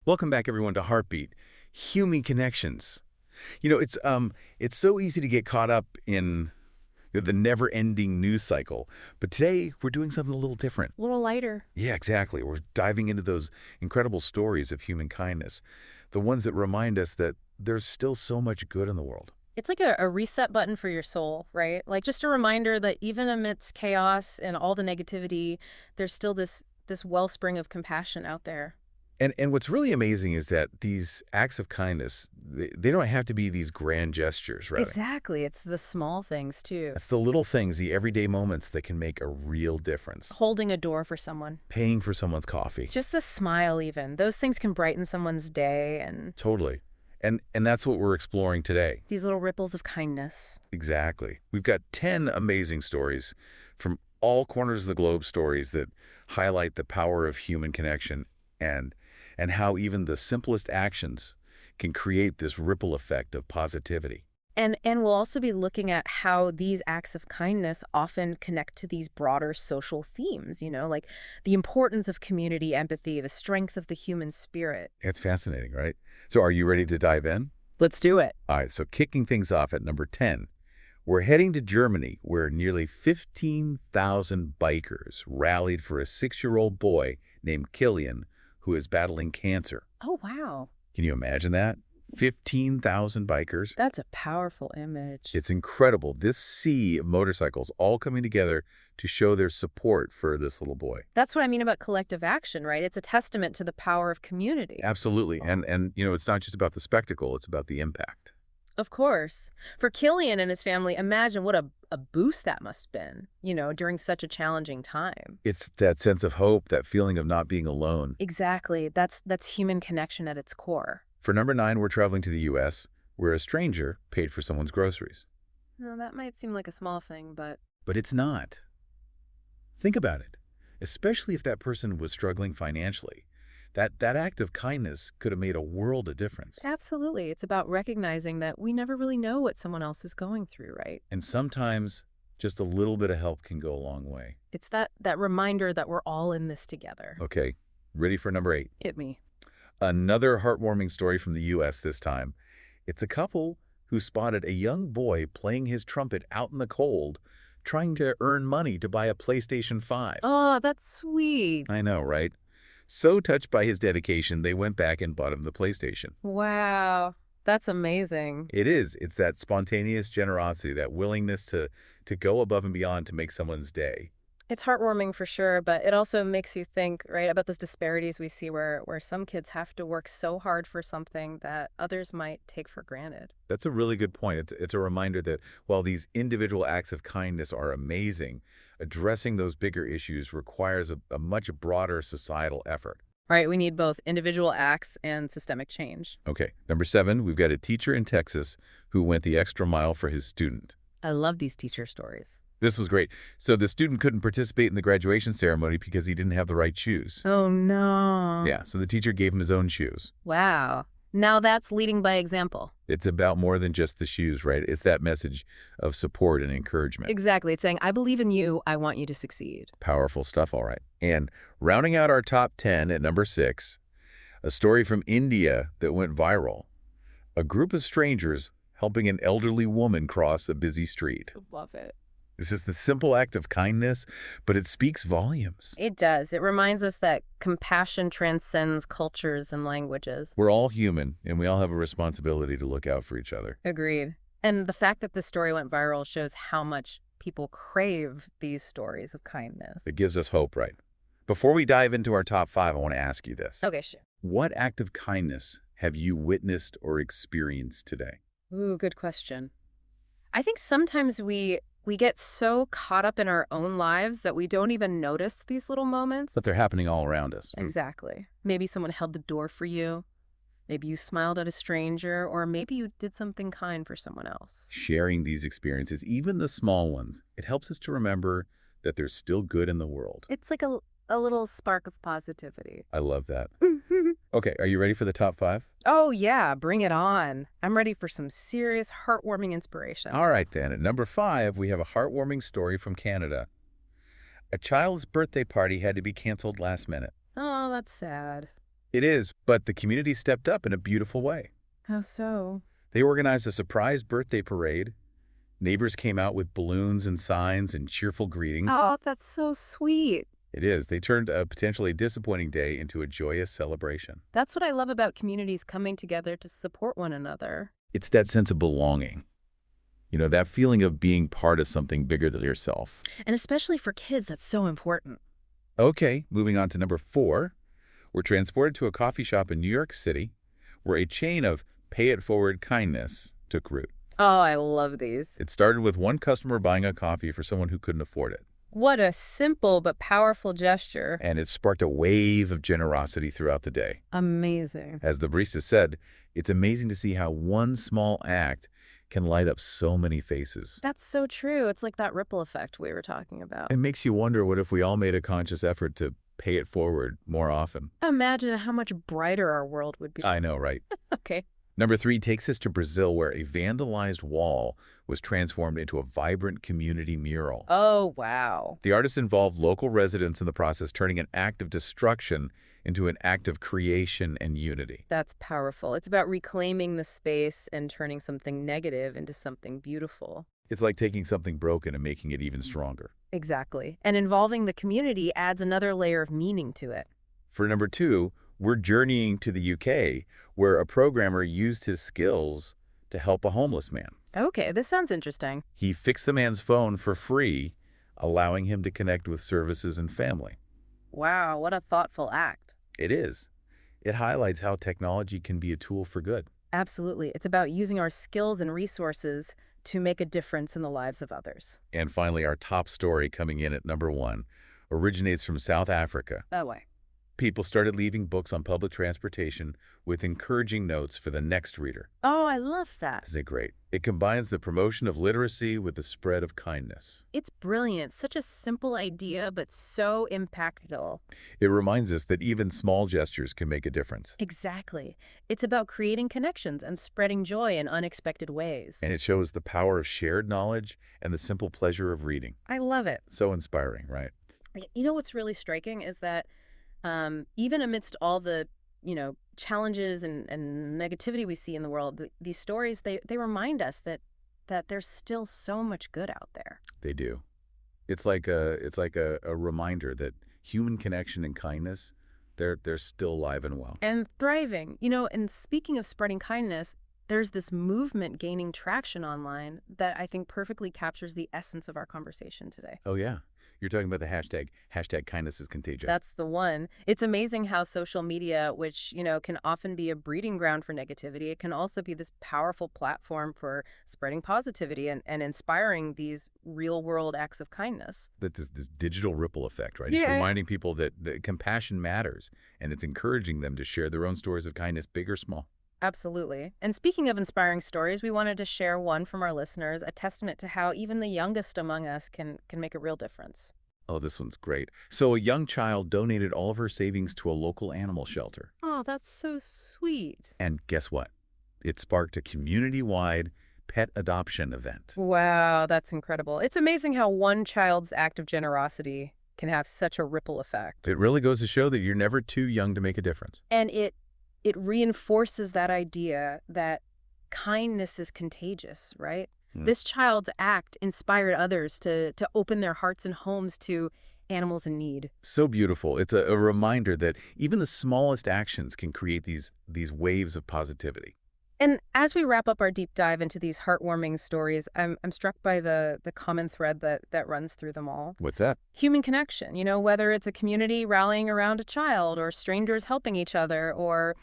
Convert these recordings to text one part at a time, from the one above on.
Welcome back, everyone, to Heartbeat, Human Connections. It's so easy to get caught up in the never-ending news cycle, but today we're doing something a little different. A little lighter. Yeah, exactly. We're diving into those incredible stories of human kindness, the ones that remind us that there's still so much good in the world. It's like a reset button for your soul, right? Like just a reminder that even amidst chaos and all the negativity, there's still this wellspring of compassion out there. And what's really amazing is that these acts of kindness, they don't have to be these grand gestures, rather. Exactly. It's the small things too. It's the little things, the everyday moments that can make a real difference. Holding a door for someone. Paying for someone's coffee. Just a smile even. Those things can brighten someone's day and Totally. And that's what we're exploring today. these little ripples of kindness. Exactly. We've got 10 amazing stories from all corners of the globe, stories that highlight the power of human connection and how even the simplest actions can create this ripple effect of positivity. And we'll also be looking at how these acts of kindness often connect to these broader social themes, like the importance of community empathy, the strength of the human spirit. It's fascinating, right? So are you ready to dive in? Let's do it. All right, so kicking things off at number 10, we're heading to Germany, where nearly 15,000 bikers rallied for a 6-year-old boy named Killian, who is battling cancer. Oh, wow. Can you imagine that? 15,000 bikers. That's a powerful image. It's incredible. This sea of motorcycles all coming together to show their support for this little boy. That's what I mean about collective action, right? It's a testament to the power of community. Absolutely. And it's not just about the spectacle, it's about the impact. Of course. For Killian and his family, imagine what a boost that must have been, during such a challenging time. It's that sense of hope, that feeling of not being alone. Exactly. That's human connection at its core. For number 9, we're traveling to the U.S., where a stranger paid for someone's groceries. Well, that might seem like a small thing, but But it's not. Think about it, especially if that person was struggling financially. That act of kindness could have made a world of difference. absolutely. It's about recognizing that we never really know what someone else is going through, right? And sometimes just a little bit of help can go a long way. It's that reminder that we're all in this together. Okay, ready for number 8? Hit me. Another heartwarming story from the U.S. this time. It's a couple who spotted a young boy playing his trumpet out in the cold, trying to earn money to buy a PlayStation 5. Oh, that's sweet. I know, right? So touched by his dedication, they went back and bought him the PlayStation. Wow. That's amazing. It is. It's that spontaneous generosity, that willingness to go above and beyond to make someone's day. It's heartwarming for sure, but it also makes you think, right, about those disparities we see where some kids have to work so hard for something that others might take for granted. That's a really good point. It's a reminder that while these individual acts of kindness are amazing, addressing those bigger issues requires a much broader societal effort. Right, we need both individual acts and systemic change. Okay, number 7, we've got a teacher in Texas who went the extra mile for his student. I love these teacher stories. This was great. So the student couldn't participate in the graduation ceremony because he didn't have the right shoes. Oh, no. Yeah, so the teacher gave him his own shoes. Wow. Now that's leading by example. It's about more than just the shoes, right? It's that message of support and encouragement. Exactly. It's saying, I believe in you. I want you to succeed. Powerful stuff, all right. And rounding out our top 10 at number 6, a story from India that went viral. A group of strangers helping an elderly woman cross a busy street. Love it. This is the simple act of kindness, but it speaks volumes. It does. It reminds us that compassion transcends cultures and languages. We're all human, and we all have a responsibility to look out for each other. Agreed. And the fact that this story went viral shows how much people crave these stories of kindness. It gives us hope, right? Before we dive into our top 5, I want to ask you this. Okay, sure. What act of kindness have you witnessed or experienced today? Ooh, good question. I think sometimes we get so caught up in our own lives that we don't even notice these little moments. But they're happening all around us. Exactly. Maybe someone held the door for you. Maybe you smiled at a stranger, or maybe you did something kind for someone else. Sharing these experiences, even the small ones, it helps us to remember that there's still good in the world. It's like a little spark of positivity. I love that. Okay, are you ready for the top 5? Oh, yeah, bring it on. I'm ready for some serious, heartwarming inspiration. All right, then. At number 5, we have a heartwarming story from Canada. A child's birthday party had to be canceled last minute. Oh, that's sad. It is, but the community stepped up in a beautiful way. How so? They organized a surprise birthday parade. Neighbors came out with balloons and signs and cheerful greetings. Oh, that's so sweet. It is. They turned a potentially disappointing day into a joyous celebration. That's what I love about communities coming together to support one another. It's that sense of belonging. That feeling of being part of something bigger than yourself. And especially for kids, that's so important. Okay, moving on to number 4. We're transported to a coffee shop in New York City where a chain of pay-it-forward kindness took root. Oh, I love these. It started with one customer buying a coffee for someone who couldn't afford it. What a simple but powerful gesture. And it sparked a wave of generosity throughout the day. Amazing. As the barista said, it's amazing to see how one small act can light up so many faces. That's so true. It's like that ripple effect we were talking about. It makes you wonder, what if we all made a conscious effort to pay it forward more often? Imagine how much brighter our world would be. I know, right? Okay. Number 3 takes us to Brazil, where a vandalized wall was transformed into a vibrant community mural. Oh, wow. The artist involved local residents in the process, turning an act of destruction into an act of creation and unity. That's powerful. It's about reclaiming the space and turning something negative into something beautiful. It's like taking something broken and making it even stronger. Exactly. And involving the community adds another layer of meaning to it. For number 2, we're journeying to the UK, where a programmer used his skills to help a homeless man. Okay, this sounds interesting. He fixed the man's phone for free, allowing him to connect with services and family. Wow, what a thoughtful act. It is. It highlights how technology can be a tool for good. Absolutely. It's about using our skills and resources to make a difference in the lives of others. And finally, our top story, coming in at number 1, originates from South Africa. Oh, way. People started leaving books on public transportation with encouraging notes for the next reader. Oh, I love that. Isn't it great? It combines the promotion of literacy with the spread of kindness. It's brilliant. Such a simple idea, but so impactful. It reminds us that even small gestures can make a difference. Exactly. It's about creating connections and spreading joy in unexpected ways. And it shows the power of shared knowledge and the simple pleasure of reading. I love it. So inspiring, right? You know what's really striking is that even amidst all the, challenges and negativity we see in the world, these stories, they remind us that there's still so much good out there. They do. It's like a reminder that human connection and kindness, they're still alive and well. And thriving. And speaking of spreading kindness, there's this movement gaining traction online that I think perfectly captures the essence of our conversation today. Oh yeah. You're talking about the hashtag kindness is contagious. That's the one. It's amazing how social media, which, can often be a breeding ground for negativity, it can also be this powerful platform for spreading positivity and inspiring these real world acts of kindness. That this digital ripple effect, right? It's Yeah. reminding people that compassion matters, and it's encouraging them to share their own stories of kindness, big or small. Absolutely. And speaking of inspiring stories, we wanted to share one from our listeners, a testament to how even the youngest among us can make a real difference. Oh, this one's great. So a young child donated all of her savings to a local animal shelter. Oh, that's so sweet. And guess what? It sparked a community-wide pet adoption event. Wow, that's incredible. It's amazing how one child's act of generosity can have such a ripple effect. It really goes to show that you're never too young to make a difference. And it reinforces that idea that kindness is contagious, right? This child's act inspired others to open their hearts and homes to animals in need. So beautiful. It's a reminder that even the smallest actions can create these waves of positivity. And as we wrap up our deep dive into these heartwarming stories, I'm struck by the common thread that runs through them all. What's that? Human connection, whether it's a community rallying around a child or strangers helping each other or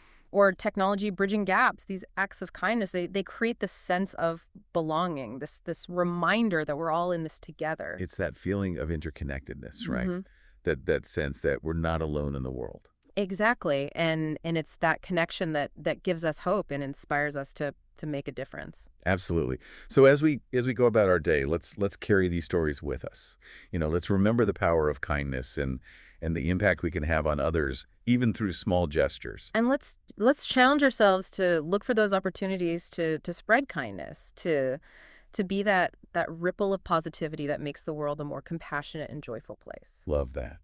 technology bridging gaps, these acts of kindness, they create this sense of belonging, this reminder that we're all in this together. It's that feeling of interconnectedness, right? Mhm. That sense that we're not alone in the world. Exactly. And it's that connection that gives us hope and inspires us to make a difference. Absolutely. So as we go about our day, let's carry these stories with us. Let's remember the power of kindness and the impact we can have on others, even through small gestures. And let's challenge ourselves to look for those opportunities to spread kindness, to be that ripple of positivity that makes the world a more compassionate and joyful place. Love that.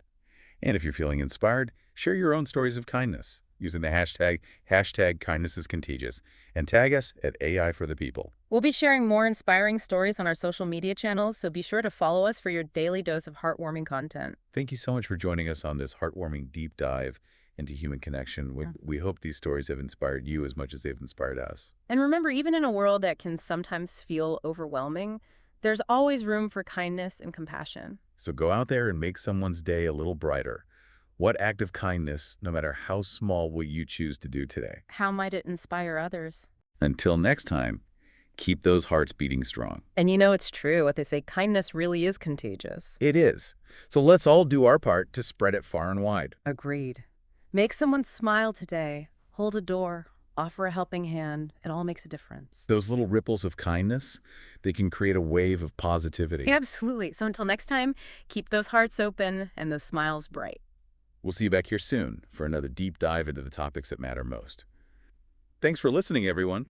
And if you're feeling inspired, share your own stories of kindness using the hashtag kindness is contagious and tag us at AI for the People. We'll be sharing more inspiring stories on our social media channels, so be sure to follow us for your daily dose of heartwarming content. Thank you so much for joining us on this heartwarming deep dive into human connection. We hope these stories have inspired you as much as they've inspired us. And remember, even in a world that can sometimes feel overwhelming, there's always room for kindness and compassion. So go out there and make someone's day a little brighter. What act of kindness, no matter how small, will you choose to do today? How might it inspire others? Until next time, keep those hearts beating strong. And you know it's true what they say, kindness really is contagious. It is. So let's all do our part to spread it far and wide. Agreed. Make someone smile today. Hold a door. Offer a helping hand. It all makes a difference. Those little ripples of kindness, they can create a wave of positivity. Absolutely. So until next time, keep those hearts open and those smiles bright. We'll see you back here soon for another deep dive into the topics that matter most. Thanks for listening, everyone.